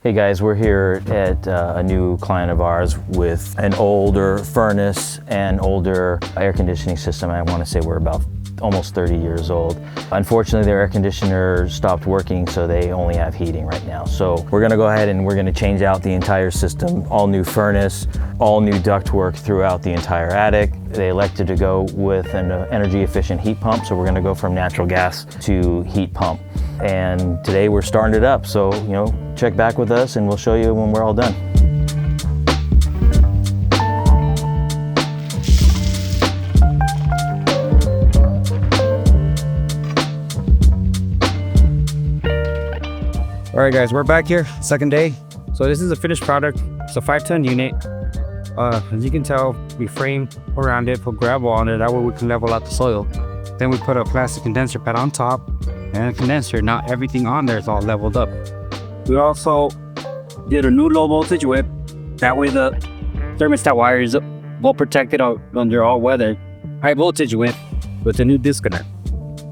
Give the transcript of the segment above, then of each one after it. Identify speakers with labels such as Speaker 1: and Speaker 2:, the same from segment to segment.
Speaker 1: Hey guys, we're here at a new client of ours with an older furnace and older air conditioning system. I want to say we're about almost 30 years old. Unfortunately, their air conditioner stopped working, so they only have heating right now. So we're gonna go ahead and we're gonna change out the entire system, all new furnace, all new ductwork throughout the entire attic. They elected to go with an energy efficient heat pump, so we're gonna go from natural gas to heat pump. And today we're starting it up, so check back with us and we'll show you when we're all done.
Speaker 2: All right guys, we're back here, second day. So this is a finished product. It's a 5-ton unit. As you can tell, we frame around it, put gravel on it, that way we can level out the soil. Then we put a plastic condenser pad on top and a condenser. Now everything on there is all leveled up. We also did a new low voltage whip. That way the thermostat wire is well protected under all weather. High voltage whip with a new disconnect.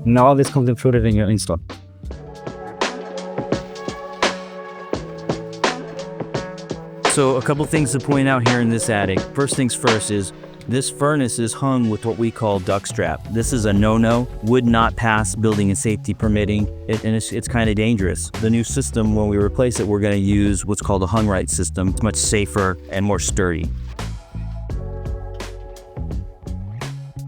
Speaker 2: And all this comes included in your install.
Speaker 3: So a couple things to point out here in this attic. First things first is this furnace is hung with what we call duct strap. This is a no-no, would not pass building and safety permitting, and it's kind of dangerous. The new system, when we replace it, we're going to use what's called a hung right system. It's much safer and more sturdy.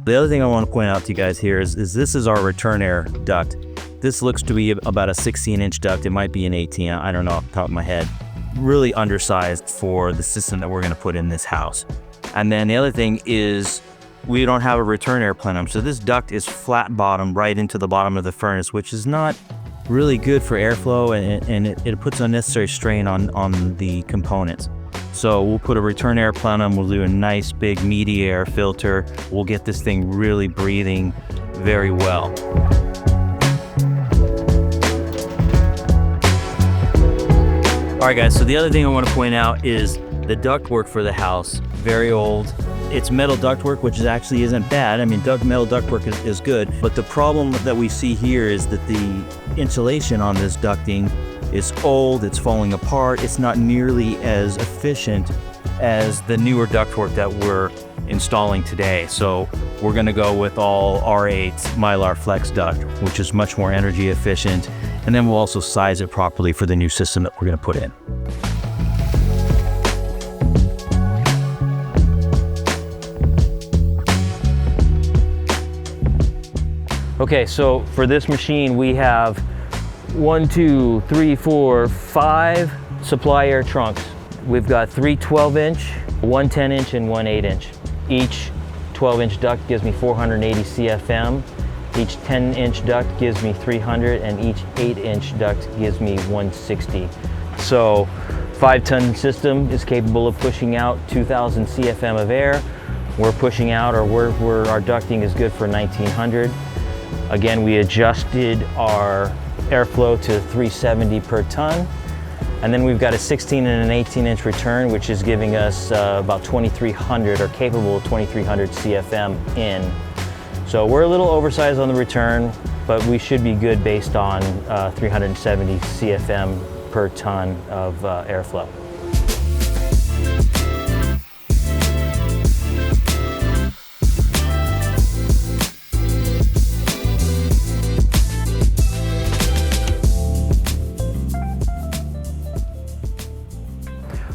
Speaker 3: The other thing I want to point out to you guys here is this is our return air duct. This looks to be about a 16-inch duct. It might be an 18, I don't know off the top of my head. Really undersized for the system that we're going to put in this house. And then the other thing is we don't have a return air plenum, so this duct is flat bottom right into the bottom of the furnace, which is not really good for airflow, and it puts unnecessary strain on the components. So we'll put a return air plenum, we'll do a nice big meaty air filter, we'll get this thing really breathing very well. All right guys, so the other thing I want to point out is the ductwork for the house, very old. It's metal ductwork, which actually isn't bad. I mean, metal ductwork is good, but the problem that we see here is that the insulation on this ducting is old, it's falling apart, it's not nearly as efficient as the newer ductwork that we're installing today. So we're gonna go with all R8 Mylar Flex duct, which is much more energy efficient. And then we'll also size it properly for the new system that we're gonna put in.
Speaker 1: Okay, so for this machine, we have 1, 2, 3, 4, 5 supply air trunks. We've got 3 12-inch, 1 10-inch, and 1 8-inch. Each 12-inch duct gives me 480 CFM. Each 10-inch duct gives me 300, and each 8-inch duct gives me 160. So 5-ton system is capable of pushing out 2,000 CFM of air. We're pushing out, or our ducting is good for 1,900. Again, we adjusted our airflow to 370 per ton. And then we've got a 16 and an 18-inch return, which is giving us about 2,300, or capable of 2,300 CFM in. So we're a little oversized on the return, but we should be good based on 370 CFM per ton of airflow.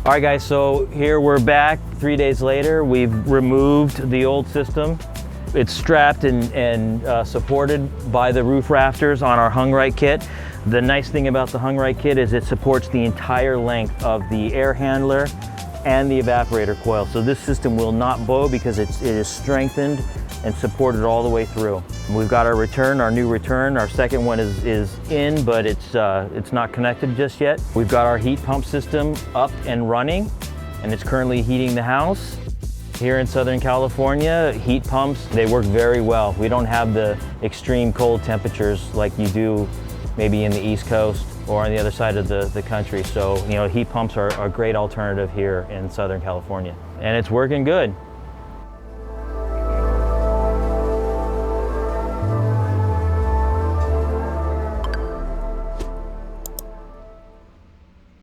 Speaker 1: All right guys, so here we're back 3 days later. We've removed the old system. It's strapped and supported by the roof rafters on our hung right kit. The nice thing about the hung right kit is it supports the entire length of the air handler and the evaporator coil. So this system will not bow because it is strengthened and supported all the way through. We've got our return, our new return. Our second one is in, but it's not connected just yet. We've got our heat pump system up and running, and it's currently heating the house. Here in Southern California, heat pumps, they work very well. We don't have the extreme cold temperatures like you do maybe in the East Coast or on the other side of the country. So, heat pumps are a great alternative here in Southern California. And it's working good.